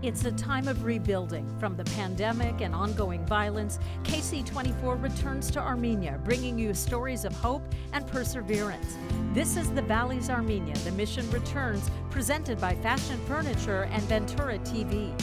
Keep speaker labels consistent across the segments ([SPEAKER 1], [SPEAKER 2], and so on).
[SPEAKER 1] It's a time of rebuilding. From the pandemic and ongoing violence, KSEE24 returns to Armenia, bringing you stories of hope and perseverance. This is the Valleys Armenia, the mission returns, presented by Fashion Furniture and Ventura TV.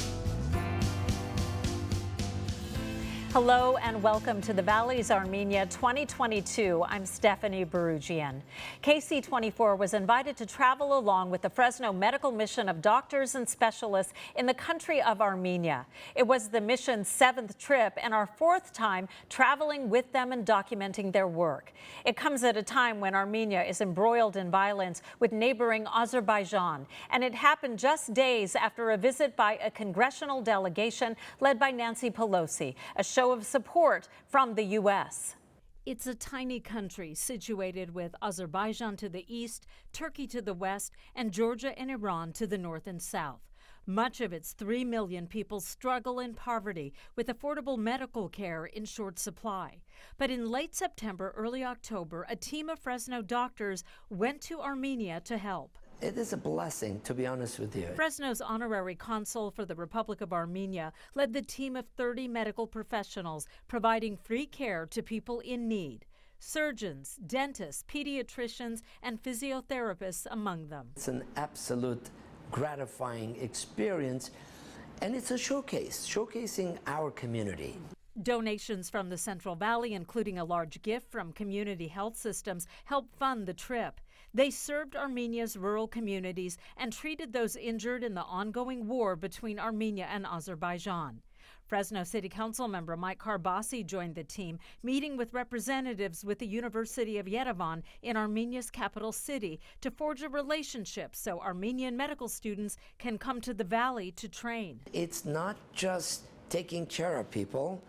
[SPEAKER 1] Hello and welcome to the Valleys Armenia 2022. I'm Stefani Booroojian. KSEE24 was invited to travel along with the Fresno medical mission of doctors and specialists in the country of Armenia. It was the mission's 7th trip and our 4th time traveling with them and documenting their work. It comes at a time when Armenia is embroiled in violence with neighboring Azerbaijan, and it happened just days after a visit by a congressional delegation led by Nancy Pelosi, a show of support from the U.S. It's a tiny country situated with Azerbaijan to the east, Turkey to the west, and Georgia and Iran to the north and south. Much of its 3 million people struggle in poverty, with affordable medical care in short supply. But in late September, early October, a team of Fresno doctors went to Armenia to help.
[SPEAKER 2] It is a blessing, to be honest with you.
[SPEAKER 1] Fresno's honorary consul for the Republic of Armenia led the team of 30 medical professionals providing free care to people in need. Surgeons, dentists, pediatricians, and physiotherapists among them.
[SPEAKER 2] It's an absolute gratifying experience, and it's a showcasing our community.
[SPEAKER 1] Donations from the Central Valley, including a large gift from community health systems, helped fund the trip. They served Armenia's rural communities and treated those injured in the ongoing war between Armenia and Azerbaijan. Fresno City Council member Mike Karbasi joined the team, meeting with representatives with the University of Yerevan in Armenia's capital city to forge a relationship so Armenian medical students can come to the valley to train.
[SPEAKER 2] It's not just taking care of people,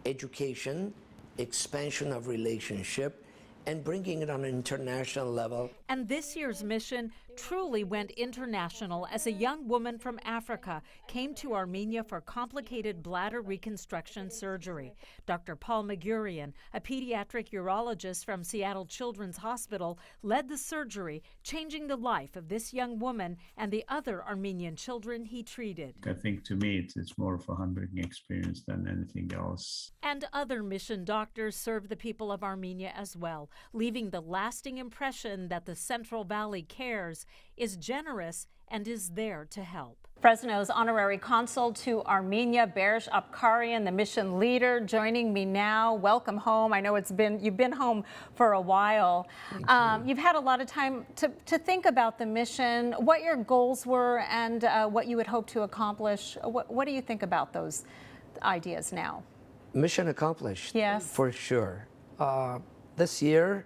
[SPEAKER 2] education, expansion of relationship, and bringing it on an international level.
[SPEAKER 1] And this year's mission truly went international as a young woman from Africa came to Armenia for complicated bladder reconstruction surgery. Dr. Paul Booroojian, a pediatric urologist from Seattle Children's Hospital, led the surgery, changing the life of this young woman and the other Armenian children he treated.
[SPEAKER 3] I think to me it's more of a humbling experience than anything else.
[SPEAKER 1] And other mission doctors serve the people of Armenia as well, leaving the lasting impression that the Central Valley cares, is generous, and is there to help. Fresno's honorary consul to Armenia, Berish Apkarian, the mission leader, joining me now. Welcome home. I know you've been home for a while. You've had a lot of time to think about the mission, what your goals were, and what you would hope to accomplish. What do you think about those ideas now?
[SPEAKER 2] Mission accomplished,
[SPEAKER 1] yes,
[SPEAKER 2] for sure. This year,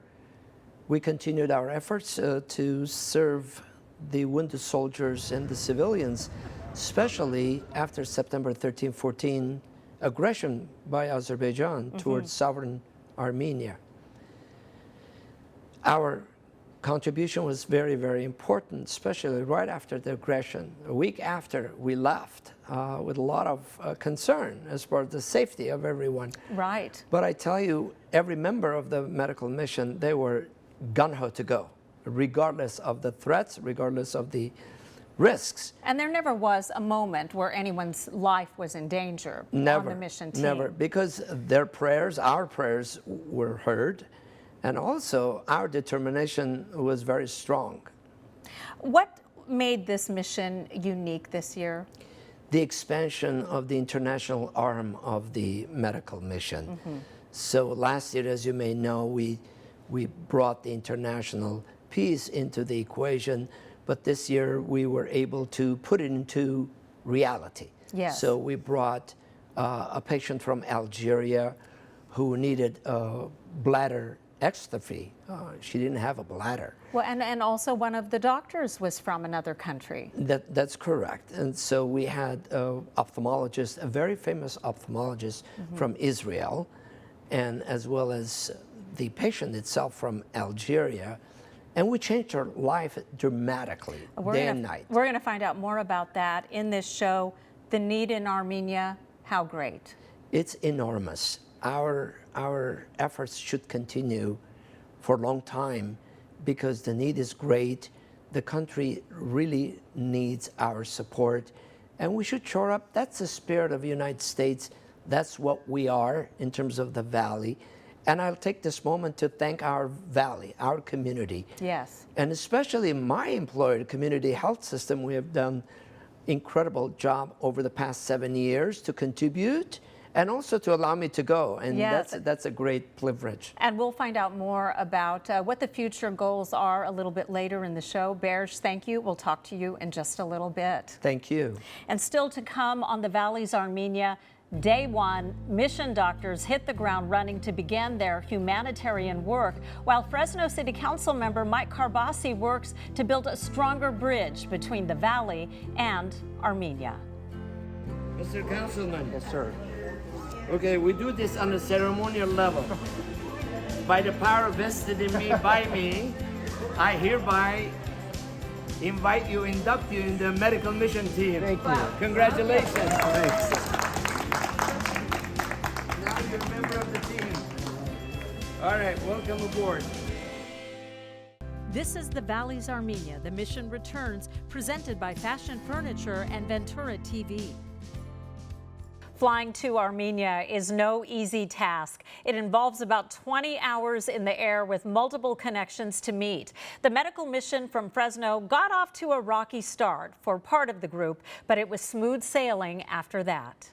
[SPEAKER 2] we continued our efforts to serve the wounded soldiers and the civilians, especially after September 13-14 aggression by Azerbaijan towards sovereign Armenia. Our contribution was very, very important, especially right after the aggression. A week after we left, with a lot of concern as far as the safety of everyone.
[SPEAKER 1] Right.
[SPEAKER 2] But I tell you, every member of the medical mission, they were gun-ho to go, regardless of the threats, regardless of the risks.
[SPEAKER 1] And there never was a moment where anyone's life was in danger on the mission team.
[SPEAKER 2] Never, because their prayers, our prayers were heard, and also our determination was very strong.
[SPEAKER 1] What made this mission unique this year?
[SPEAKER 2] The expansion of the international arm of the medical mission. So last year, as you may know, we brought the international piece into the equation, but this year we were able to put it into reality.
[SPEAKER 1] Yes.
[SPEAKER 2] So we brought a patient from Algeria who needed a bladder exstrophy. She didn't have a bladder.
[SPEAKER 1] Well, and also one of the doctors was from another country.
[SPEAKER 2] That's correct. And so we had an ophthalmologist, a very famous ophthalmologist from Israel, and as well as the patient itself from Algeria, and we changed her life dramatically, day and night.
[SPEAKER 1] We're going to find out more about that in this show. The need in Armenia, how great?
[SPEAKER 2] It's enormous. Our efforts should continue for a long time because the need is great. The country really needs our support, and we should shore up. That's the spirit of the United States. That's what we are in terms of the Valley. And I'll take this moment to thank our Valley, our community.
[SPEAKER 1] Yes.
[SPEAKER 2] And especially my employer, the community health system. We have done incredible job over the past 7 years to contribute and also to allow me to go. And
[SPEAKER 1] Yes.
[SPEAKER 2] that's a great privilege.
[SPEAKER 1] And we'll find out more about what the future goals are a little bit later in the show. Berj, thank you. We'll talk to you in just a little bit.
[SPEAKER 2] Thank you.
[SPEAKER 1] And still to come on the Valley's Armenia, Day one, mission doctors hit the ground running to begin their humanitarian work, while Fresno City Council member Mike Carbasi works to build a stronger bridge between the Valley and Armenia.
[SPEAKER 2] Mr. Councilman. Yes, sir. Okay, we do this on a ceremonial level. By the power vested in me by me, I hereby invite you, induct you in the medical mission team.
[SPEAKER 4] Thank you.
[SPEAKER 2] Congratulations.
[SPEAKER 4] Thanks.
[SPEAKER 2] Now you're a member of the team. All right, welcome aboard.
[SPEAKER 1] This is the Valley's Armenia. The mission returns, presented by Fashion Furniture and Ventura TV. Flying to Armenia is no easy task. It involves about 20 hours in the air with multiple connections to meet. The medical mission from Fresno got off to a rocky start for part of the group, but it was smooth sailing after that.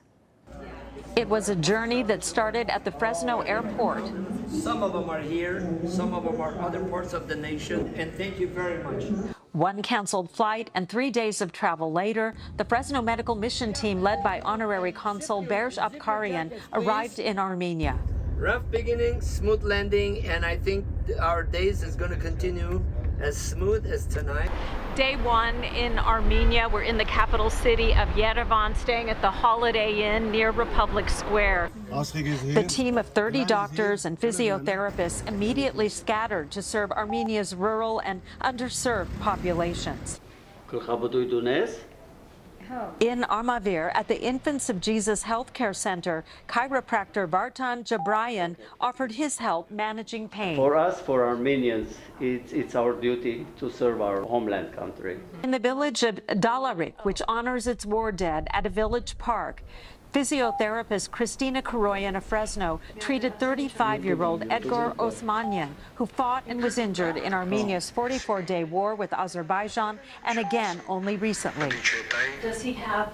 [SPEAKER 1] It was a journey that started at the Fresno airport.
[SPEAKER 2] Some of them are here, some of them are other parts of the nation, and thank you very much.
[SPEAKER 1] One canceled flight and 3 days of travel later, the Fresno medical mission team led by Honorary Consul Berj Abkarian arrived in Armenia.
[SPEAKER 2] Rough beginning, smooth landing, and I think our days is going to continue as smooth as tonight.
[SPEAKER 1] Day one in Armenia. We're in the capital city of Yerevan, staying at the Holiday Inn near Republic Square. The team of 30 doctors and physiotherapists immediately scattered to serve Armenia's rural and underserved populations. In Armavir, at the Infants of Jesus Healthcare Center, chiropractor Vartan Jabrayan offered his help managing pain.
[SPEAKER 5] For us, for Armenians, it's our duty to serve our homeland country.
[SPEAKER 1] In the village of Dalarik, which honors its war dead at a village park, physiotherapist Christina Koroyan of Fresno treated 35-year-old Edgar Osmanian, who fought and was injured in Armenia's 44-day war with Azerbaijan, and again only recently. Does he have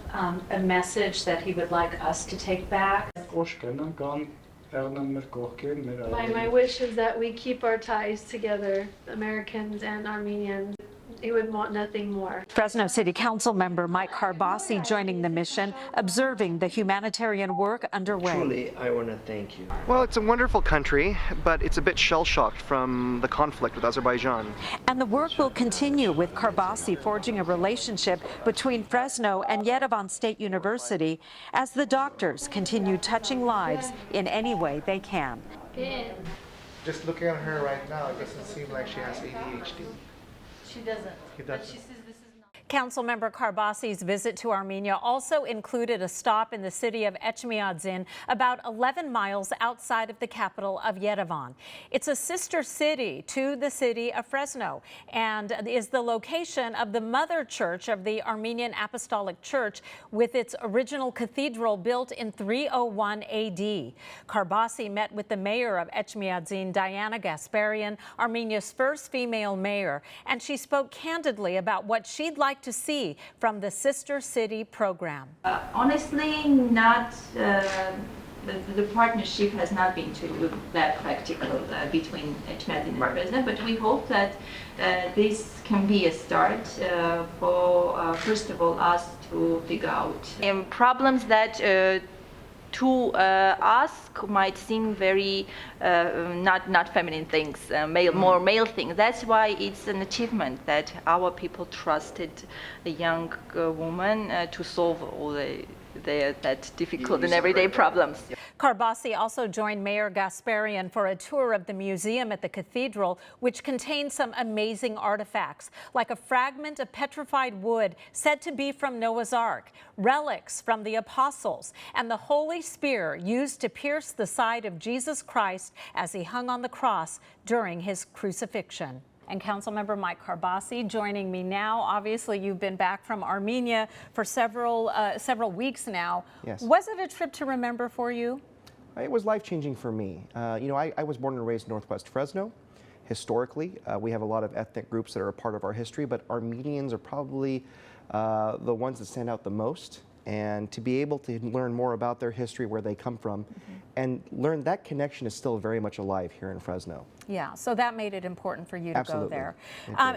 [SPEAKER 1] a message that he would like us to take back?
[SPEAKER 6] My wish is that we keep our ties together, Americans and Armenians. He would want nothing more.
[SPEAKER 1] Fresno City Council member Mike Carbasi joining the mission, observing the humanitarian work underway.
[SPEAKER 2] Truly, I want to thank you.
[SPEAKER 7] Well, it's a wonderful country, but it's a bit shell-shocked from the conflict with Azerbaijan.
[SPEAKER 1] And the work will continue with Carbasi forging a relationship between Fresno and Yerevan State University as the doctors continue touching lives in any way they can.
[SPEAKER 4] Just looking at her right now, it doesn't seem like she has ADHD.
[SPEAKER 6] She doesn't.
[SPEAKER 4] But
[SPEAKER 6] she says this is not.
[SPEAKER 1] Councilmember Carbasi's visit to Armenia also included a stop in the city of Etchmiadzin, about 11 miles outside of the capital of Yerevan. It's a sister city to the city of Fresno and is the location of the mother church of the Armenian Apostolic Church, with its original cathedral built in 301 AD. Carbasi met with the mayor of Etchmiadzin, Diana Gasparian, Armenia's first female mayor, and she spoke candidly about what she'd like to see from the Sister City program.
[SPEAKER 8] Honestly, not the partnership has not been too that practical between Etchmiadzin and Fresno, but we hope that this can be a start for first of all us to figure out problems that to us might seem very not feminine things, more male things. That's why it's an achievement that our people trusted a young woman to solve all that difficult and everyday problems.
[SPEAKER 1] Carbasi also joined Mayor Gasparian for a tour of the museum at the cathedral, which contains some amazing artifacts, like a fragment of petrified wood said to be from Noah's Ark, relics from the apostles, and the holy spear used to pierce the side of Jesus Christ as he hung on the cross during his crucifixion. and Councilmember Mike Karbasi joining me now. Obviously, you've been back from Armenia for several weeks now.
[SPEAKER 9] Yes.
[SPEAKER 1] Was it a trip to remember for you?
[SPEAKER 9] It was life-changing for me. I was born and raised in Northwest Fresno. Historically, we have a lot of ethnic groups that are a part of our history, but Armenians are probably the ones that stand out the most. And to be able to learn more about their history, where they come from, and learn that connection is still very much alive here in Fresno.
[SPEAKER 1] Yeah, so that made it important for you to go there.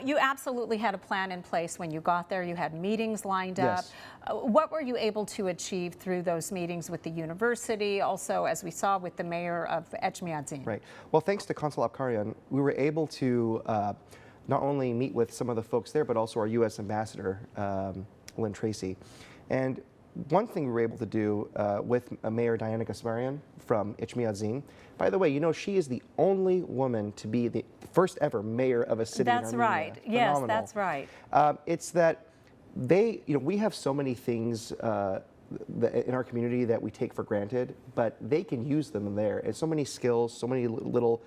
[SPEAKER 1] You absolutely had a plan in place when you got there. You had meetings lined up.
[SPEAKER 9] Yes.
[SPEAKER 1] What were you able to achieve through those meetings with the university, also, as we saw, with the mayor of Etchmiadzin?
[SPEAKER 9] Right. Well, thanks to Consul Abkarian, we were able to not only meet with some of the folks there, but also our U.S. ambassador, Lynn Tracy. And one thing we were able to do with Mayor Diana Gasparyan from Etchmiadzin, by the way, she is the only woman to be the first ever mayor of a city in Armenia.
[SPEAKER 1] That's right. Yes, that's right.
[SPEAKER 9] It's that we have so many things in our community that we take for granted, but they can use them there. And so many skills, so many little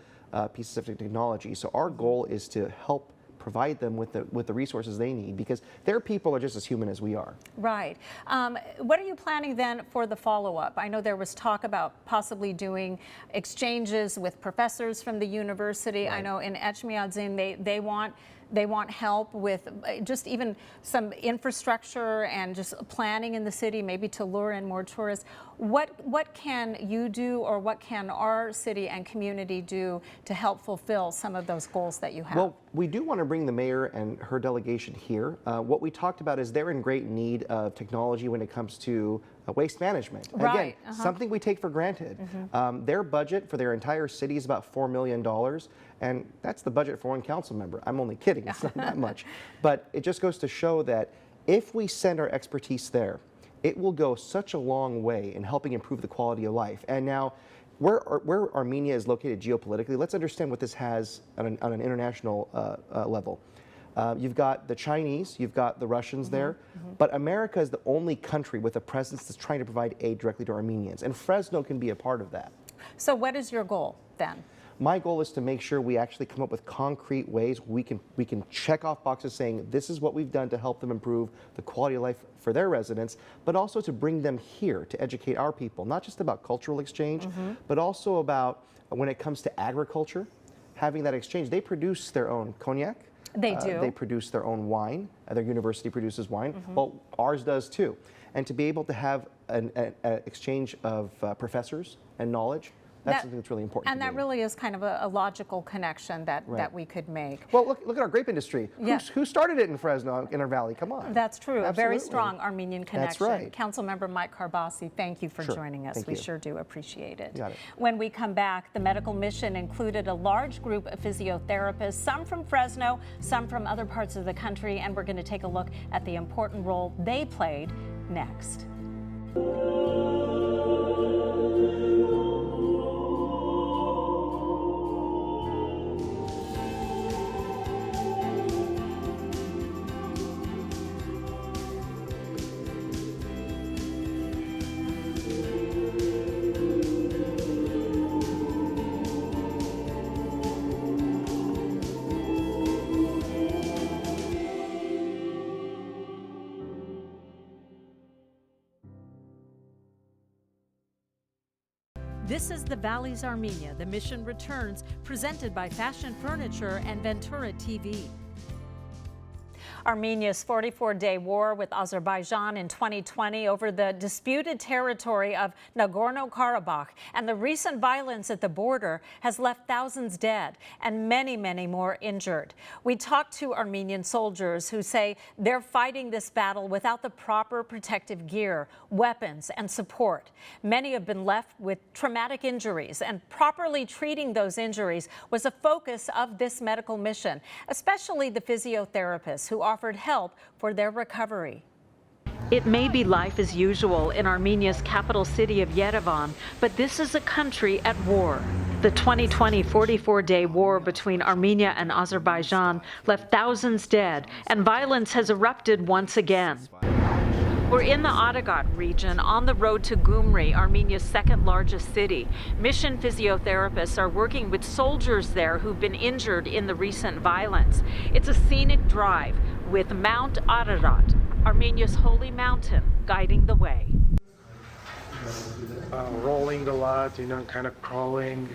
[SPEAKER 9] pieces of technology. So our goal is to help provide them with the resources they need, because their people are just as human as we are.
[SPEAKER 1] Right. What are you planning then for the follow-up? I know there was talk about possibly doing exchanges with professors from the university. Right. I know in Etchmiadzin they want help with just even some infrastructure and just planning in the city, maybe to lure in more tourists. What can you do, or what can our city and community do to help fulfill some of those goals that you have?
[SPEAKER 9] Well, we do want to bring the mayor and her delegation here. What we talked about is they're in great need of technology when it comes to waste management.
[SPEAKER 1] Right.
[SPEAKER 9] Again, something we take for granted. Their budget for their entire city is about $4 million, and that's the budget for one council member. I'm only kidding, it's not that much. But it just goes to show that if we send our expertise there, it will go such a long way in helping improve the quality of life. And now, where Armenia is located geopolitically, let's understand what this has on an international level. You've got the Chinese, you've got the Russians there, but America is the only country with a presence that's trying to provide aid directly to Armenians, and Fresno can be a part of that.
[SPEAKER 1] So what is your goal then?
[SPEAKER 9] My goal is to make sure we actually come up with concrete ways we can check off boxes saying this is what we've done to help them improve the quality of life for their residents, but also to bring them here to educate our people, not just about cultural exchange, but also about when it comes to agriculture, having that exchange. They produce their own cognac.
[SPEAKER 1] They do.
[SPEAKER 9] They produce their own wine. Their university produces wine. Well, ours does too. And to be able to have an exchange of professors and knowledge, that's something that's really important.
[SPEAKER 1] And that really is kind of a logical connection that we could make.
[SPEAKER 9] Well, look at our grape industry.
[SPEAKER 1] Yeah.
[SPEAKER 9] Who started it in Fresno, in our valley? Come on.
[SPEAKER 1] That's true.
[SPEAKER 9] Absolutely.
[SPEAKER 1] A very strong Armenian connection.
[SPEAKER 9] That's right.
[SPEAKER 1] Councilmember Mike Karbasi, thank you for joining us.
[SPEAKER 9] Thank
[SPEAKER 1] we
[SPEAKER 9] you.
[SPEAKER 1] sure do appreciate it.
[SPEAKER 9] Got it.
[SPEAKER 1] When we come back, the medical mission included a large group of physiotherapists, some from Fresno, some from other parts of the country, and we're going to take a look at the important role they played next. This is the Valley's Armenia. The mission returns, presented by Fashion Furniture and Ventura TV. Armenia's 44-day war with Azerbaijan in 2020 over the disputed territory of Nagorno-Karabakh and the recent violence at the border has left thousands dead and many, many more injured. We talked to Armenian soldiers who say they're fighting this battle without the proper protective gear, weapons, and support. Many have been left with traumatic injuries, and properly treating those injuries was a focus of this medical mission, especially the physiotherapists who offered help for their recovery. It may be life as usual in Armenia's capital city of Yerevan, but this is a country at war. The 2020 44-day war between Armenia and Azerbaijan left thousands dead, and violence has erupted once again. We're in the Atagat region on the road to Gyumri, Armenia's second largest city. Mission physiotherapists are working with soldiers there who've been injured in the recent violence. It's a scenic drive with Mount Ararat, Armenia's holy mountain, guiding the way.
[SPEAKER 10] Rolling a lot, kind of crawling.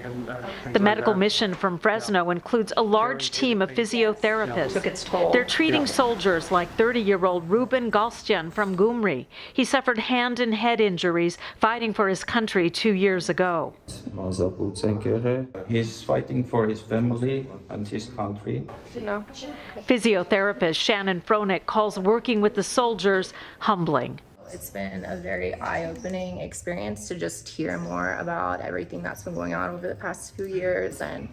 [SPEAKER 1] The medical mission from Fresno includes a large team of physiotherapists. They're treating soldiers like 30-year-old Ruben Galstian from Gyumri. He suffered hand and head injuries fighting for his country 2 years ago.
[SPEAKER 11] He's fighting for his family and his country.
[SPEAKER 1] Physiotherapist Shannon Fronek calls working with the soldiers humbling.
[SPEAKER 12] It's been a very eye-opening experience to just hear more about everything that's been going on over the past few years and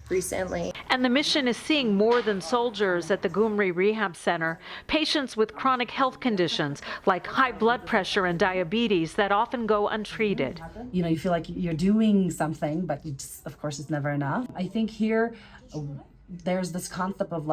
[SPEAKER 12] recently.
[SPEAKER 1] And the mission is seeing more than soldiers at the Gyumri Rehab Center, patients with chronic health conditions like high blood pressure and diabetes that often go untreated.
[SPEAKER 13] You feel like you're doing something, but of course it's never enough. I think here there's this concept of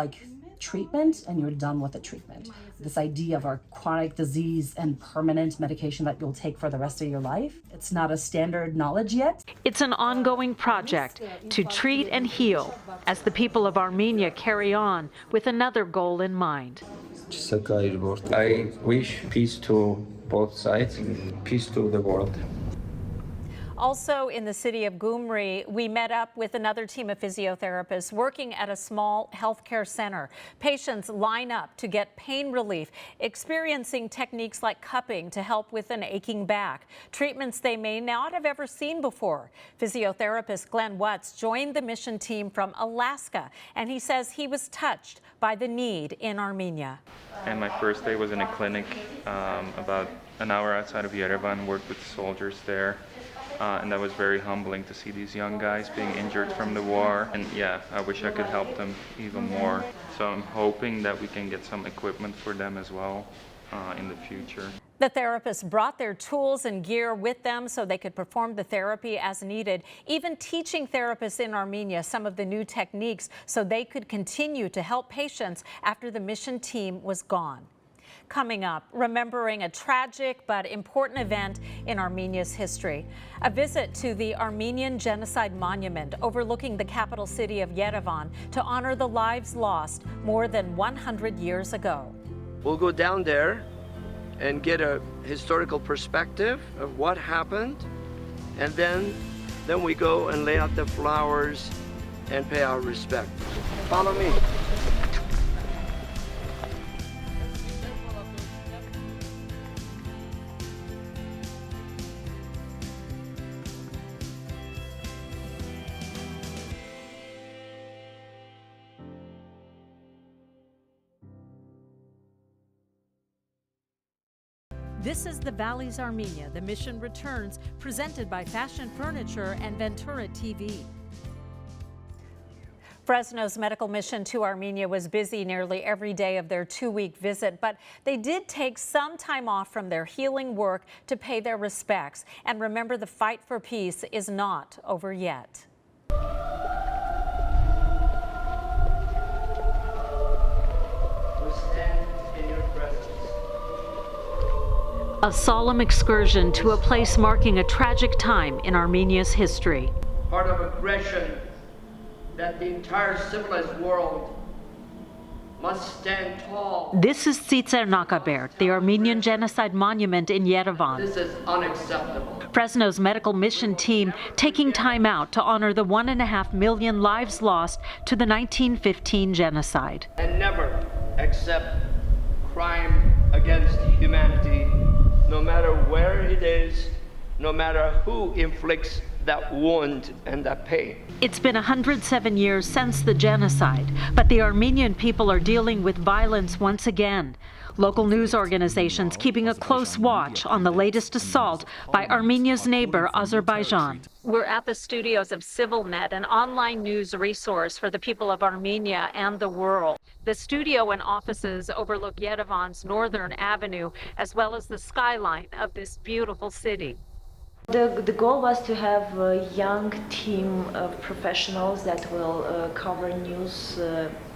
[SPEAKER 13] treatment and you're done with the treatment. This idea of our chronic disease and permanent medication that you'll take for the rest of your life. It's not a standard knowledge yet.
[SPEAKER 1] It's an ongoing project to treat and heal as the people of Armenia carry on with another goal in mind.
[SPEAKER 11] I wish peace to both sides and peace to the world.
[SPEAKER 1] Also in the city of Gyumri, we met up with another team of physiotherapists working at a small healthcare center. Patients line up to get pain relief, experiencing techniques like cupping to help with an aching back, treatments they may not have ever seen before. Physiotherapist Glenn Watts joined the mission team from Alaska, and he says he was touched by the need in Armenia.
[SPEAKER 14] And my first day was in a clinic about an hour outside of Yerevan, worked with soldiers there. And that was very humbling to see these young guys being injured from the war. And yeah, I wish I could help them even more. So I'm hoping that we can get some equipment for them as well in the future.
[SPEAKER 1] The therapists brought their tools and gear with them so they could perform the therapy as needed, even teaching therapists in Armenia some of the new techniques so they could continue to help patients after the mission team was gone. Coming up, remembering a tragic but important event in Armenia's history. A visit to the Armenian Genocide Monument overlooking the capital city of Yerevan to honor the lives lost more than 100 years ago.
[SPEAKER 2] We'll go down there and get a historical perspective of what happened, and then we go and lay out the flowers and pay our respect. Follow me.
[SPEAKER 1] This is the Valleys Armenia. The mission returns, presented by Fashion Furniture and Ventura TV. Fresno's medical mission to Armenia was busy nearly every day of their 2-week visit, but they did take some time off from their healing work to pay their respects. And remember, the fight for peace is not over yet. A solemn excursion to a place marking a tragic time in Armenia's history.
[SPEAKER 2] Part of aggression that the entire civilized world must stand tall.
[SPEAKER 1] This is Tsitser Nakabert, the Armenian Genocide Monument in Yerevan.
[SPEAKER 2] This is unacceptable.
[SPEAKER 1] Fresno's medical mission team taking time out to honor the 1.5 million lives lost to the 1915 genocide.
[SPEAKER 2] And never accept crime against humanity, no matter where it is, no matter who inflicts that wound and that pain.
[SPEAKER 1] It's been 107 years since the genocide, but the Armenian people are dealing with violence once again. Local news organizations keeping a close watch on the latest assault by Armenia's neighbor, Azerbaijan. We're at the studios of CivilNet, an online news resource for the people of Armenia and the world. The studio and offices overlook Yerevan's northern avenue, as well as the skyline of this beautiful city.
[SPEAKER 15] The goal was to have a young team of professionals that will cover news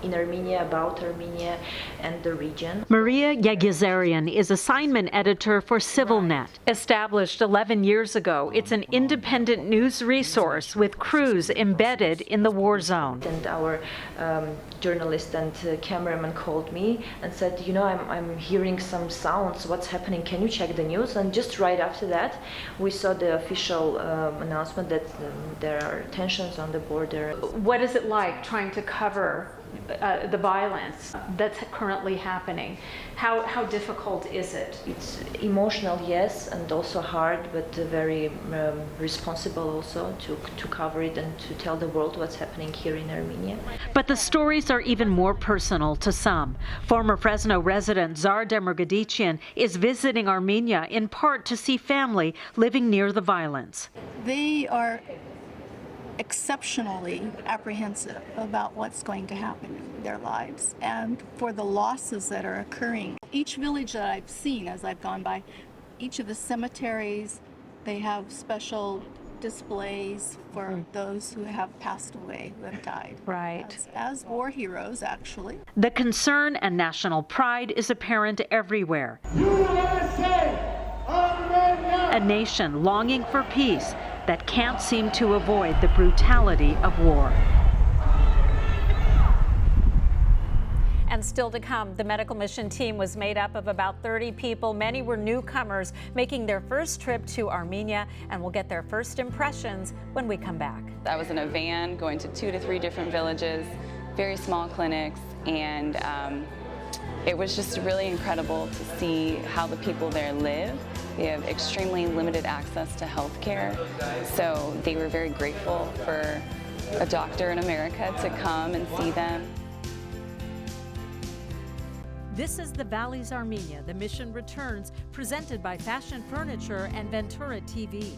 [SPEAKER 15] in Armenia, about Armenia and the region.
[SPEAKER 1] Maria Yegizarian is assignment editor for CivilNet. Established 11 years ago, it's an independent news resource with crews embedded in the war zone.
[SPEAKER 15] And our journalist and cameraman called me and said, you know, I'm hearing some sounds, what's happening, can you check the news? And just right after that, we saw the official announcement that there are tensions on the border.
[SPEAKER 1] What is it like trying to cover the violence that's currently happening? How difficult is it?
[SPEAKER 15] It's emotional, yes, and also hard, but very responsible also to cover it and to tell the world what's happening here in Armenia.
[SPEAKER 1] But the stories are even more personal to some. Former Fresno resident Zara Booroojian is visiting Armenia in part to see family living near the violence.
[SPEAKER 16] They are exceptionally apprehensive about what's going to happen in their lives and for the losses that are occurring. Each village that I've seen as I've gone by, each of the cemeteries, they have special displays for those who have passed away, who have died.
[SPEAKER 1] Right.
[SPEAKER 16] As war heroes, actually.
[SPEAKER 1] The concern and national pride is apparent everywhere. A nation longing for peace that can't seem to avoid the brutality of war. And still to come, the medical mission team was made up of about 30 people. Many were newcomers making their first trip to Armenia, and we'll get their first impressions when we come back.
[SPEAKER 17] I was in a van going to 2 to 3 different villages, very small clinics, and it was just really incredible to see how the people there live. They have extremely limited access to health care, so they were very grateful for a doctor in America to come and see them.
[SPEAKER 1] This is The Valleys Armenia, The Mission Returns, presented by Fashion Furniture and Ventura TV.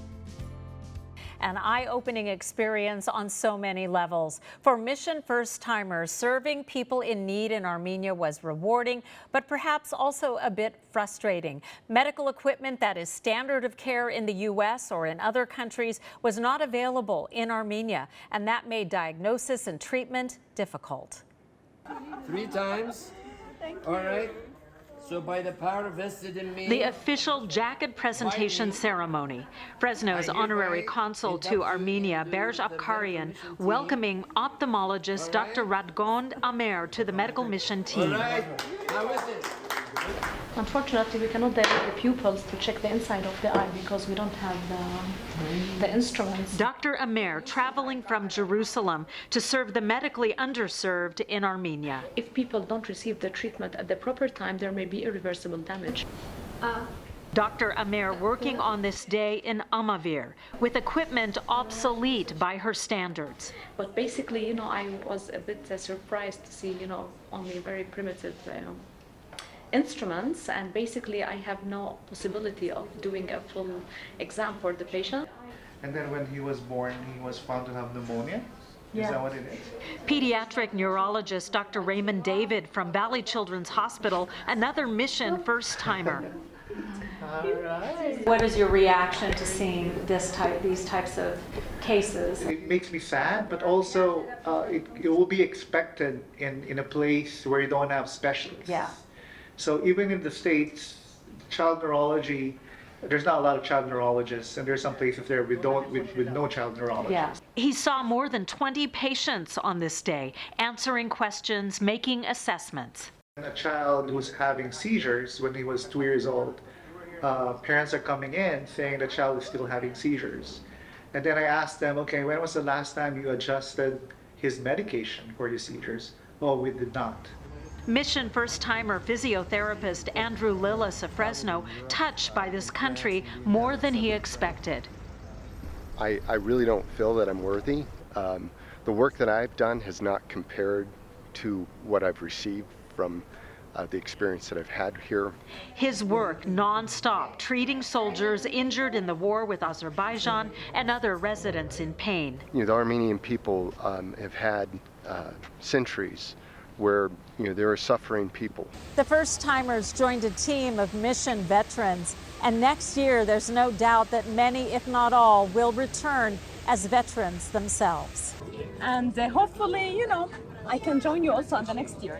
[SPEAKER 1] An eye-opening experience on so many levels. For mission first-timers, serving people in need in Armenia was rewarding, but perhaps also a bit frustrating. Medical equipment that is standard of care in the U.S. or in other countries was not available in Armenia, and that made diagnosis and treatment difficult.
[SPEAKER 2] 3 times. All right. So by the power vested in me.
[SPEAKER 1] The official jacket presentation ceremony. Fresno's honorary consul to Armenia, Berj Afkarian, welcoming ophthalmologist Dr. Radgond Amer to the medical mission team.
[SPEAKER 2] All right. How is it?
[SPEAKER 18] Unfortunately, we cannot direct the pupils to check the inside of the eye because we don't have the instruments.
[SPEAKER 1] Dr. Amer traveling from Jerusalem to serve the medically underserved in Armenia.
[SPEAKER 18] If people don't receive the treatment at the proper time, there may be irreversible damage.
[SPEAKER 1] Dr. Amer working on this day in Amavir with equipment obsolete by her standards.
[SPEAKER 18] But basically, I was a bit surprised to see, only very primitive instruments, and basically I have no possibility of doing a full exam for the patient.
[SPEAKER 4] And then when he was born, he was found to have pneumonia. Is that what it is?
[SPEAKER 1] Pediatric neurologist Dr. Raymond David from Valley Children's Hospital, another mission first-timer.
[SPEAKER 4] All right.
[SPEAKER 1] What is your reaction to seeing these types of cases?
[SPEAKER 4] It makes me sad, but also it will be expected in a place where you don't have specialists.
[SPEAKER 1] Yeah.
[SPEAKER 4] So even in the States, child neurology, there's not a lot of child neurologists, and there's some places there with no child neurologists.
[SPEAKER 1] Yeah. He saw more than 20 patients on this day, answering questions, making assessments.
[SPEAKER 4] A child who's having seizures when he was 2 years old, parents are coming in saying the child is still having seizures. And then I asked them, okay, when was the last time you adjusted his medication for his seizures? Oh, we did not.
[SPEAKER 1] Mission first-timer physiotherapist Andrew Lillis of Fresno, touched by this country more than he expected.
[SPEAKER 19] I really don't feel that I'm worthy. The work that I've done has not compared to what I've received from the experience that I've had here.
[SPEAKER 1] His work non-stop, treating soldiers injured in the war with Azerbaijan and other residents in pain.
[SPEAKER 19] The Armenian people have had centuries where there are suffering people.
[SPEAKER 1] The first-timers joined a team of mission veterans, and next year there's no doubt that many, if not all, will return as veterans themselves.
[SPEAKER 20] And hopefully, I can join you also on the next year.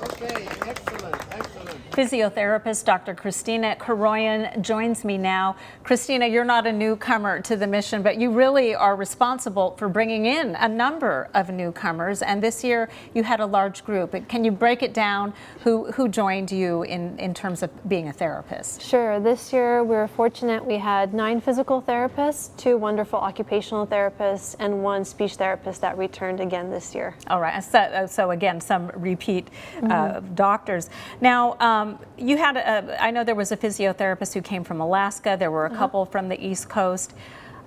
[SPEAKER 2] Okay, excellent, excellent.
[SPEAKER 1] Physiotherapist Dr. Christina Karoyan joins me now. Christina, you're not a newcomer to the mission, but you really are responsible for bringing in a number of newcomers. And this year you had a large group. Can you break it down? Who joined you in terms of being a therapist?
[SPEAKER 6] Sure. This year we were fortunate. We had 9 physical therapists, 2 wonderful occupational therapists, and 1 speech therapist that returned again this year.
[SPEAKER 1] All right. So again, some repeat doctors. Now, you had, I know there was a physiotherapist who came from Alaska. There were a couple from the East Coast.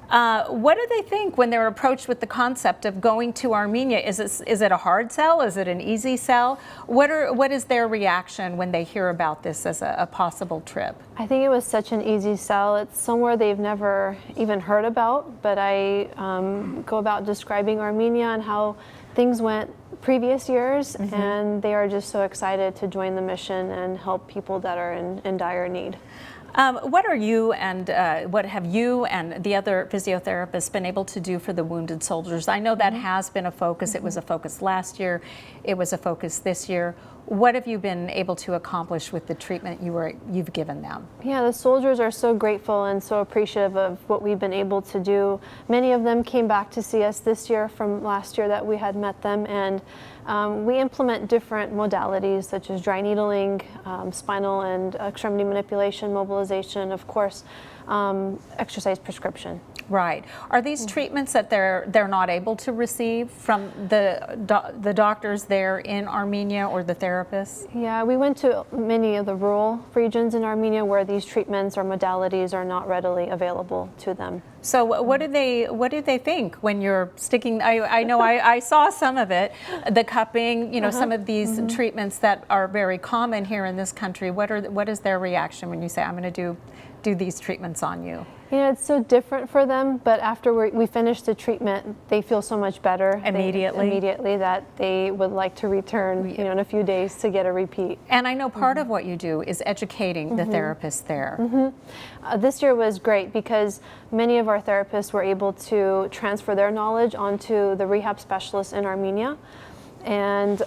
[SPEAKER 1] What do they think when they're approached with the concept of going to Armenia? Is it a hard sell? Is it an easy sell? What is their reaction when they hear about this as a possible trip?
[SPEAKER 6] I think it was such an easy sell. It's somewhere they've never even heard about, but I go about describing Armenia and how things went previous years, and they are just so excited to join the mission and help people that are in dire need.
[SPEAKER 1] What are you and what have you and the other physiotherapists been able to do for the wounded soldiers? I know that has been a focus. It was a focus last year. It was a focus this year. What have you been able to accomplish with the treatment you've given them?
[SPEAKER 6] Yeah, the soldiers are so grateful and so appreciative of what we've been able to do. Many of them came back to see us this year from last year that we had met them, and we implement different modalities such as dry needling, spinal and extremity manipulation, mobilization, of course, exercise prescription.
[SPEAKER 1] Right. Are these treatments that they're not able to receive from the doctors there in Armenia or the therapists?
[SPEAKER 6] Yeah, we went to many of the rural regions in Armenia where these treatments or modalities are not readily available to them.
[SPEAKER 1] So what do they think when you're sticking? I know I saw some of it, the cupping, some of these treatments that are very common here in this country. What is their reaction when you say, I'm going to do these treatments on you?
[SPEAKER 6] It's so different for them, but after we finish the treatment, they feel so much better immediately that they would like to return in a few days to get a repeat.
[SPEAKER 1] And I know part of what you do is educating the therapists there.
[SPEAKER 6] This year was great because many of our therapists were able to transfer their knowledge onto the rehab specialists in Armenia, and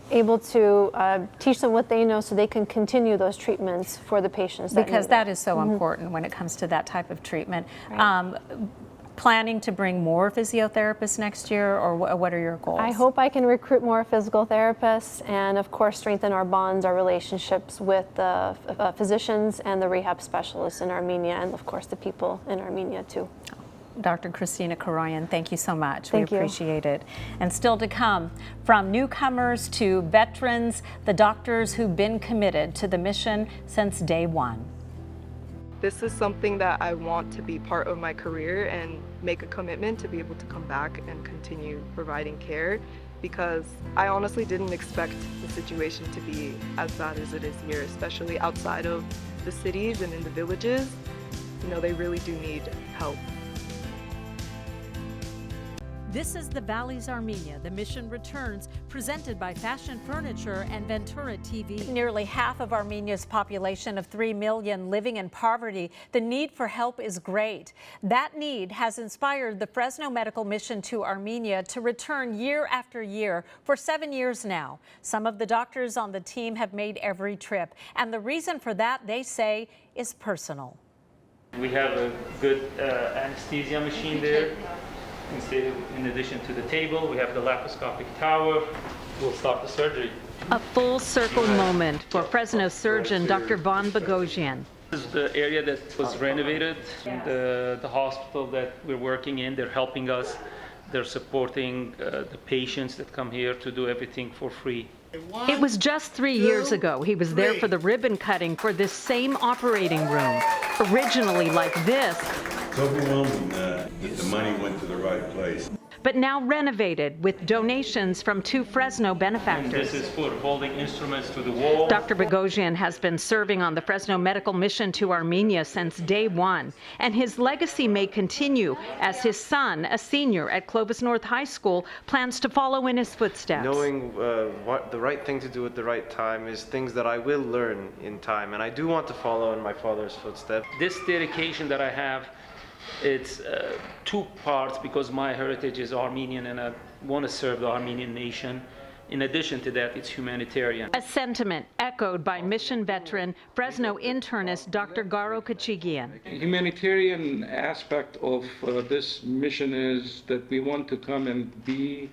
[SPEAKER 6] able to teach them what they know so they can continue those treatments for the patients.
[SPEAKER 1] Because that is so important when it comes to that type of treatment. Right. Planning to bring more physiotherapists next year, or what are your goals?
[SPEAKER 6] I hope I can recruit more physical therapists and, of course, strengthen our bonds, our relationships with the physicians and the rehab specialists in Armenia, and, of course, the people in Armenia, too.
[SPEAKER 1] Dr. Christina Karoyan, thank you so much.
[SPEAKER 6] Thank you.
[SPEAKER 1] We appreciate it. And still to come, from newcomers to veterans, the doctors who've been committed to the mission since day one.
[SPEAKER 21] This is something that I want to be part of my career and make a commitment to be able to come back and continue providing care, because I honestly didn't expect the situation to be as bad as it is here, especially outside of the cities and in the villages. They really do need help.
[SPEAKER 1] This is the Valleys Armenia, the mission returns, presented by Fashion Furniture and Ventura TV. Nearly half of Armenia's population of 3 million living in poverty. The need for help is great. That need has inspired the Fresno Medical Mission to Armenia to return year after year for 7 years now. Some of the doctors on the team have made every trip, and the reason for that, they say, is personal.
[SPEAKER 22] We have a good anesthesia machine there. In addition to the table, we have the laparoscopic tower. We'll start the surgery.
[SPEAKER 1] A full circle moment for Fresno surgeon Dr. Booroojian.
[SPEAKER 22] This is the area that was renovated. The hospital that we're working in, they're helping us. They're supporting the patients that come here to do everything for free.
[SPEAKER 1] It was just 3 years ago. He was there for the ribbon cutting for this same operating room. Originally like this.
[SPEAKER 23] It's overwhelming that the money went to the right place.
[SPEAKER 1] but now renovated with donations from 2 Fresno benefactors.
[SPEAKER 22] This is for holding instruments to the wall.
[SPEAKER 1] Dr. Booroojian has been serving on the Fresno medical mission to Armenia since day one, and his legacy may continue as his son, a senior at Clovis North High School, plans to follow in his footsteps.
[SPEAKER 3] Knowing what the right thing to do at the right time is things that I will learn in time, and I do want to follow in my father's footsteps.
[SPEAKER 22] This dedication that I have, it's 2 parts because my heritage is Armenian and I want to serve the Armenian nation. In addition to that, it's humanitarian.
[SPEAKER 1] A sentiment echoed by mission veteran, Fresno internist Dr. Booroojian.
[SPEAKER 11] Humanitarian aspect of this mission is that we want to come and be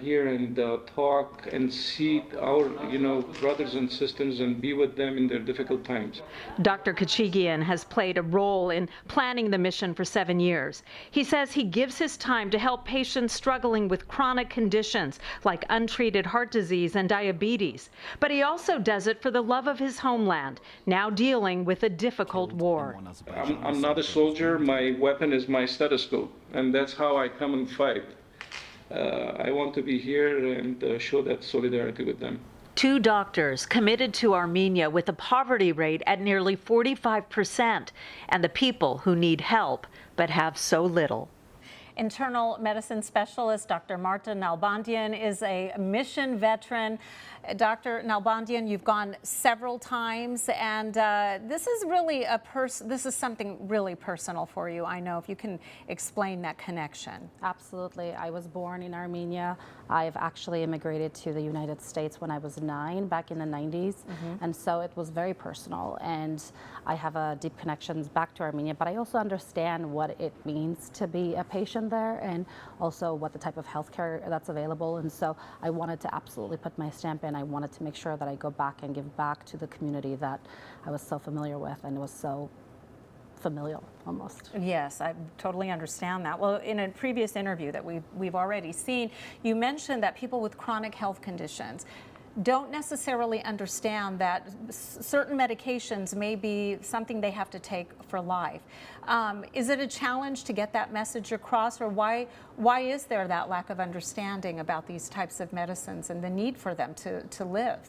[SPEAKER 11] here and talk and see our, brothers and sisters and be with them in their difficult times.
[SPEAKER 1] Dr. Booroojian has played a role in planning the mission for 7 years. He says he gives his time to help patients struggling with chronic conditions like untreated heart disease and diabetes. But he also does it for the love of his homeland, now dealing with a difficult war.
[SPEAKER 11] I'm not a soldier. My weapon is my stethoscope, and that's how I come and fight. I want to be here and show that solidarity with them.
[SPEAKER 1] 2 doctors committed to Armenia with a poverty rate at nearly 45%, and the people who need help but have so little. Internal medicine specialist Dr. Marta Nalbandian is a mission veteran. Dr. Nalbandian, you've gone several times, and this is really this is something really personal for you. I know, if you can explain that connection.
[SPEAKER 13] Absolutely. I was born in Armenia. I've actually immigrated to the United States when I was 9, back in the 90s. And so it was very personal, and I have a deep connections back to Armenia, but I also understand what it means to be a patient there, and also what the type of healthcare that's available. And so I wanted to absolutely put my stamp in. I wanted to make sure that I go back and give back to the community that I was so familiar with, and it was so familial almost.
[SPEAKER 1] Yes, I totally understand that. Well, in a previous interview that we've already seen, you mentioned that people with chronic health conditions don't necessarily understand that certain medications may be something they have to take for life. Is it a challenge to get that message across, or why is there that lack of understanding about these types of medicines and the need for them to live?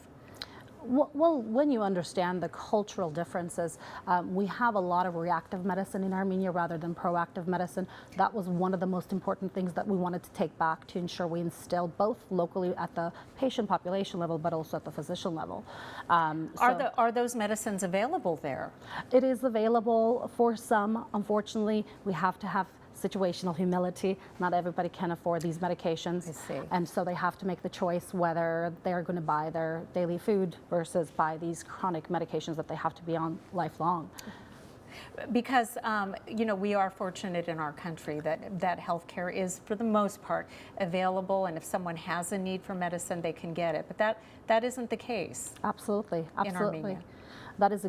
[SPEAKER 13] Well, when you understand the cultural differences, we have a lot of reactive medicine in Armenia rather than proactive medicine. That was one of the most important things that we wanted to take back to ensure we instill both locally at the patient population level, but also at the physician level.
[SPEAKER 1] Are those medicines available there?
[SPEAKER 13] It is available for some. Unfortunately, we have to have situational humility. Not everybody can afford these medications.
[SPEAKER 1] I see.
[SPEAKER 13] And so they have to make the choice whether they're going to buy their daily food versus buy these chronic medications that they have to be on lifelong.
[SPEAKER 1] Because, we are fortunate in our country that healthcare is, for the most part, available, and if someone has a need for medicine, they can get it. But that isn't the case.
[SPEAKER 13] Absolutely.
[SPEAKER 1] In Armenia.
[SPEAKER 13] That is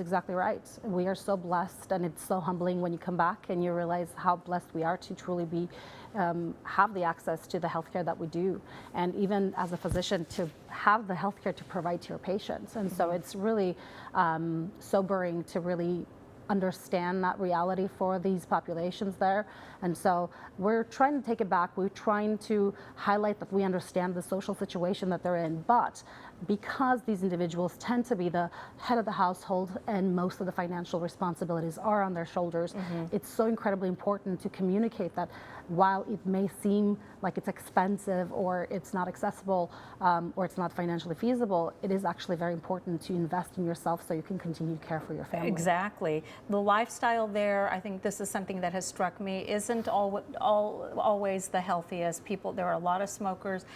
[SPEAKER 13] exactly right. We are so blessed, and it's so humbling when you come back and you realize how blessed we are to truly be have the access to the healthcare that we do, and even as a physician to have the healthcare to provide to your patients. And so it's really sobering to really understand that reality for these populations there. And so we're trying to take it back. We're trying to highlight that we understand the social situation that they're in, but because these individuals tend to be the head of the household and most of the financial responsibilities are on their shoulders, it's so incredibly important to communicate that while it may seem like it's expensive or it's not accessible or it's not financially feasible, it is actually very important to invest in yourself so you can continue to care for your family.
[SPEAKER 1] Exactly. The lifestyle there, I think this is something that has struck me, isn't always the healthiest. There are a lot of smokers.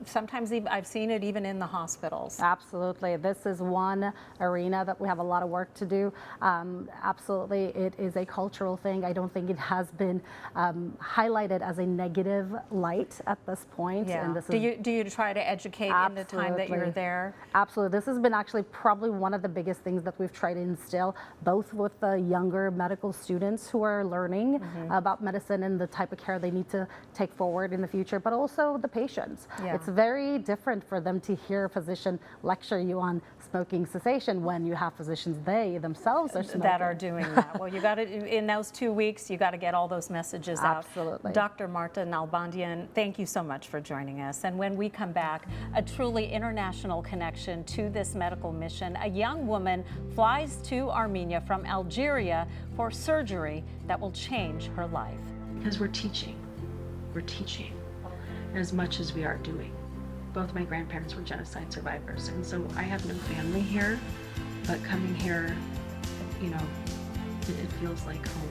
[SPEAKER 1] Sometimes I've seen it even in the hospitals.
[SPEAKER 13] Absolutely. This is one arena that we have a lot of work to do. Absolutely. It is a cultural thing. I don't think it has been highlighted as a negative light at this point.
[SPEAKER 1] Yeah.
[SPEAKER 13] And this
[SPEAKER 1] do you try to educate in the time that you're there?
[SPEAKER 13] Absolutely. This has been actually probably one of the biggest things that we've tried to instill, both with the younger medical students who are learning about medicine and the type of care they need to take forward in the future, but also the patients.
[SPEAKER 1] Yeah.
[SPEAKER 13] It's very different for them to to hear a physician lecture you on smoking cessation when you have physicians, they themselves are smoking.
[SPEAKER 1] That are doing that. Well, you got to, in those 2 weeks, you got to get all those messages out.
[SPEAKER 13] Absolutely.
[SPEAKER 1] Dr. Marta Nalbandian, thank you so much for joining us. And when we come back, a truly international connection to this medical mission. A young woman flies to Armenia from Algeria for surgery that will change her life.
[SPEAKER 5] Because we're teaching as much as we are doing. Both my grandparents were genocide survivors, and so I have no family here, but coming here, you know, it feels like home.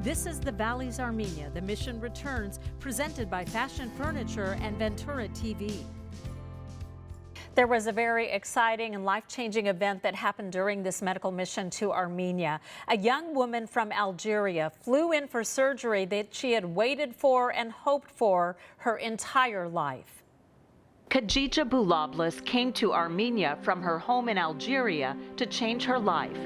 [SPEAKER 1] This is the Valleys Armenia. The mission returns, presented by Fashion Furniture and Ventura TV. There was a very exciting and life-changing event that happened during this medical mission to Armenia. A young woman from Algeria flew in for surgery that she had waited for and hoped for her entire life. Khadija Boulablis came to Armenia from her home in Algeria to change her life.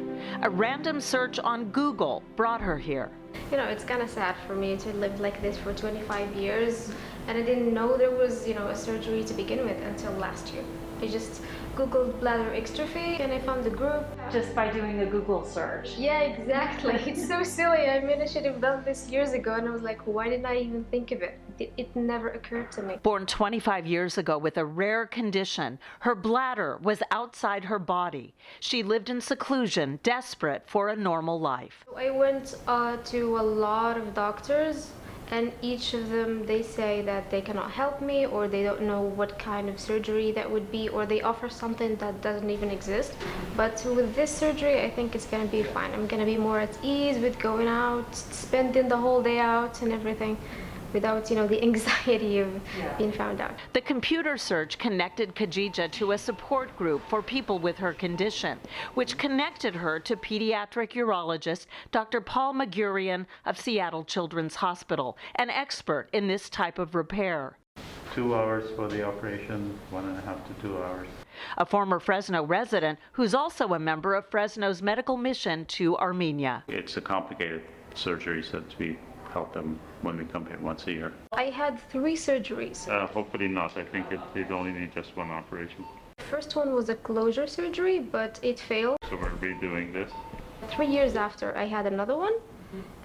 [SPEAKER 1] A random search on Google brought her here.
[SPEAKER 7] You know, it's kind of sad for me to live like this for 25 years, and I didn't know there was, you know, a surgery to begin with until last year. I just Googled bladder extrophy and I found the group.
[SPEAKER 1] Just by doing a Google search?
[SPEAKER 7] Yeah, exactly. It's so silly. I mean, I should have done this years ago, and I was like, why didn't I even think of it? It never occurred to me.
[SPEAKER 1] Born 25 years ago with a rare condition, her bladder was outside her body. She lived in seclusion, desperate for a normal life.
[SPEAKER 7] I went to a lot of doctors, and each of them, they say that they cannot help me, or they don't know what kind of surgery that would be, or they offer something that doesn't even exist. But with this surgery, I think it's gonna be fine. I'm gonna be more at ease with going out, spending the whole day out and everything, without, you know, the anxiety of being found out.
[SPEAKER 1] The computer search connected Khadija to a support group for people with her condition, which connected her to pediatric urologist Dr. Paul Booroojian of Seattle Children's Hospital, an expert in this type of repair.
[SPEAKER 23] 2 hours for the operation, 1.5 to 2 hours.
[SPEAKER 1] A former Fresno resident who's also a member of Fresno's medical mission to Armenia.
[SPEAKER 23] It's a complicated surgery, so we help them when we come here once a year.
[SPEAKER 7] I had 3 surgeries.
[SPEAKER 23] Hopefully not. I think it only needs just one operation.
[SPEAKER 7] The first one was a closure surgery, but it failed.
[SPEAKER 23] So we're redoing this.
[SPEAKER 7] 3 years after, I had another one,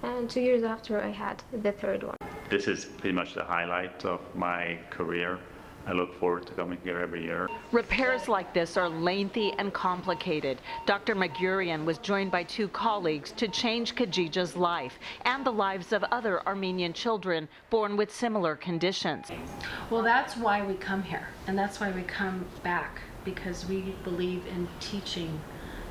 [SPEAKER 7] and 2 years after, I had the third one.
[SPEAKER 23] This is pretty much the highlight of my career. I look forward to coming here every year.
[SPEAKER 1] Repairs like this are lengthy and complicated. Dr. Booroojian was joined by 2 colleagues to change Khadija's life and the lives of other Armenian children born with similar conditions.
[SPEAKER 5] Well, that's why we come here, and that's why we come back, because we believe in teaching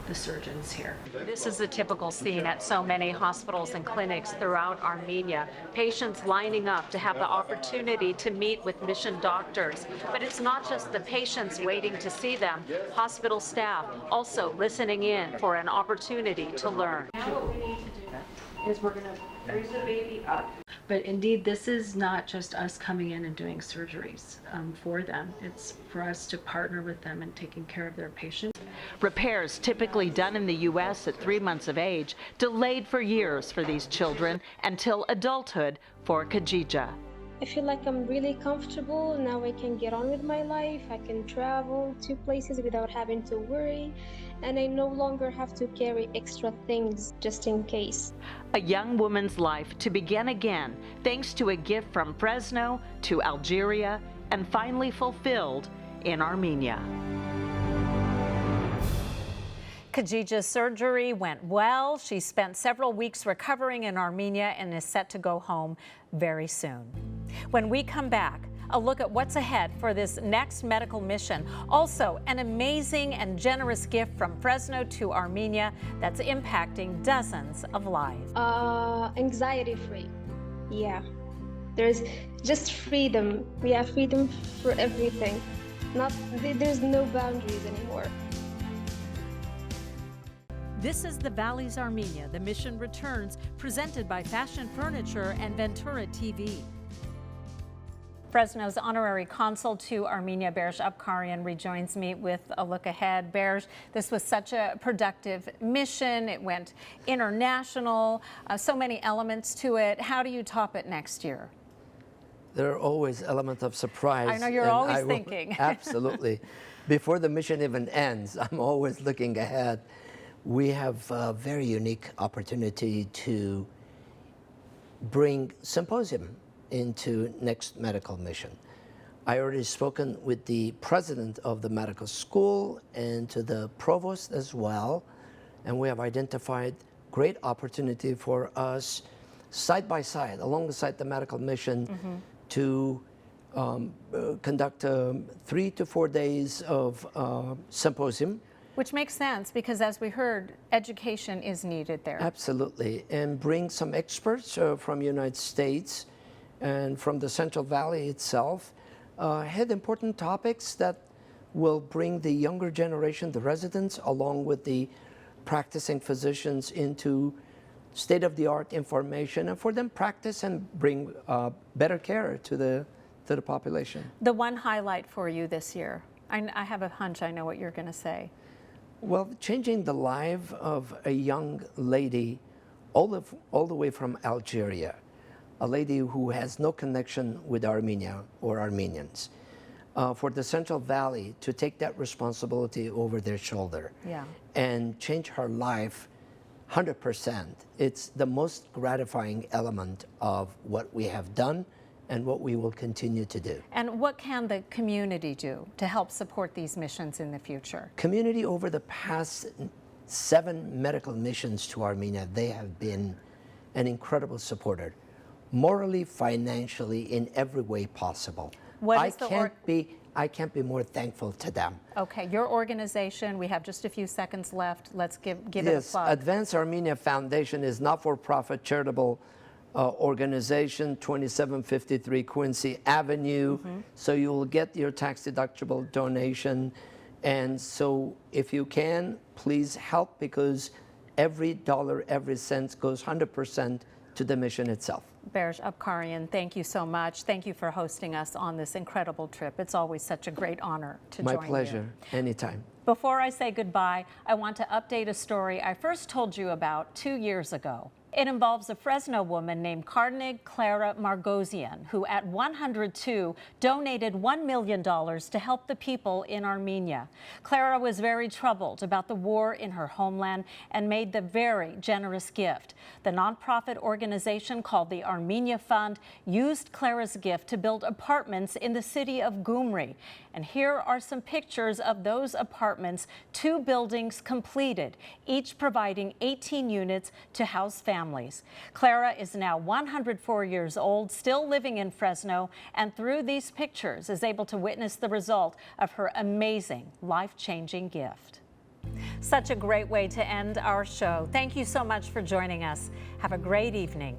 [SPEAKER 5] the surgeons here.
[SPEAKER 1] This is a typical scene at so many hospitals and clinics throughout Armenia. Patients lining up to have the opportunity to meet with mission doctors. But it's not just the patients waiting to see them. Hospital staff also listening in for an opportunity to learn.
[SPEAKER 5] Now what we need to do is we're going to raise the baby up. But indeed, this is not just us coming in and doing surgeries for them. It's for us to partner with them in taking care of their patients.
[SPEAKER 1] Repairs typically done in the U.S. at 3 months of age, delayed for years for these children until adulthood for Khadija.
[SPEAKER 7] I feel like I'm really comfortable. Now I can get on with my life. I can travel to places without having to worry. And I no longer have to carry extra things just in case.
[SPEAKER 1] A young woman's life to begin again, thanks to a gift from Fresno to Algeria, and finally fulfilled in Armenia. Khadija's surgery went well. She spent several weeks recovering in Armenia and is set to go home very soon. When we come back, a look at what's ahead for this next medical mission. Also, an amazing and generous gift from Fresno to Armenia that's impacting dozens of lives.
[SPEAKER 7] Anxiety free. Yeah. There's just freedom. We have freedom for everything. There's no boundaries anymore.
[SPEAKER 1] This is the Valleys Armenia. The mission returns, presented by Fashion Furniture and Ventura TV. Fresno's honorary consul to Armenia, Berj Abkarian, rejoins me with a look ahead. Berj, this was such a productive mission. It went international, so many elements to it. How do you top it next year?
[SPEAKER 2] There are always elements of surprise.
[SPEAKER 1] I know you're
[SPEAKER 2] and
[SPEAKER 1] always
[SPEAKER 2] I will-
[SPEAKER 1] thinking.
[SPEAKER 2] Absolutely. Before the mission even ends, I'm always looking ahead. We have a very unique opportunity to bring symposium into next medical mission. I already spoken with the president of the medical school and to the provost as well, and we have identified great opportunity for us side by side, alongside the medical mission, to conduct 3 to 4 days of symposium.
[SPEAKER 1] Which makes sense because, as we heard, education is needed there.
[SPEAKER 2] Absolutely, and bring some experts from United States and from the Central Valley itself, had important topics that will bring the younger generation, the residents, along with the practicing physicians into state-of-the-art information, and for them practice and bring better care to the population.
[SPEAKER 1] The one highlight for you this year, I have a hunch I know what you're going to say.
[SPEAKER 2] Well, changing the life of a young lady all the way from Algeria, a lady who has no connection with Armenia or Armenians, for the Central Valley to take that responsibility over their shoulder and change her life 100%. It's the most gratifying element of what we have done and what we will continue to do.
[SPEAKER 1] And what can the community do to help support these missions in the future?
[SPEAKER 2] Community, over the past 7 medical missions to Armenia, they have been an incredible supporter, morally, financially, in every way possible. I can't be more thankful to them.
[SPEAKER 1] Okay, your organization, we have just a few seconds left. Let's give it a plug.
[SPEAKER 2] Advance Armenia Foundation is not-for-profit charitable organization, 2753 Quincy Avenue. So you will get your tax-deductible donation. And so if you can, please help, because every dollar, every cent goes 100% to the mission itself.
[SPEAKER 1] Booroojian Abkarian, thank you so much. Thank you for hosting us on this incredible trip. It's always such a great honor to join you.
[SPEAKER 2] My pleasure, anytime.
[SPEAKER 1] Before I say goodbye, I want to update a story I first told you about 2 years ago. It involves a Fresno woman named Carnegie Clara Margosian, who at 102 donated $1 million to help the people in Armenia. Clara was very troubled about the war in her homeland and made the very generous gift. The nonprofit organization called the Armenia Fund used Clara's gift to build apartments in the city of Gyumri. And here are some pictures of those apartments, 2 buildings completed, each providing 18 units to house families. Clara is now 104 years old, still living in Fresno, and through these pictures is able to witness the result of her amazing, life-changing gift. Such a great way to end our show. Thank you so much for joining us. Have a great evening.